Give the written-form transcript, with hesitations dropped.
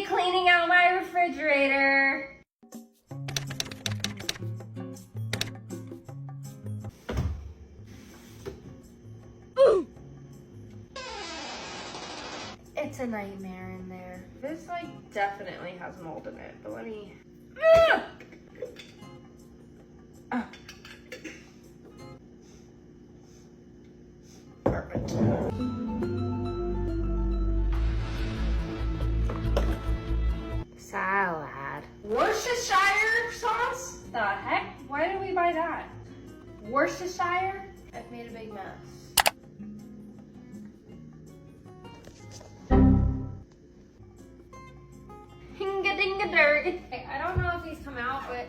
cleaning out my refrigerator. Ooh. It's a nightmare in there. This like definitely has mold in it, but let me. Perfect. Salad. Worcestershire sauce? The heck? Why did we buy that? Worcestershire? I've made a big mess. Hinga dinga durg. I don't know if he's come out, but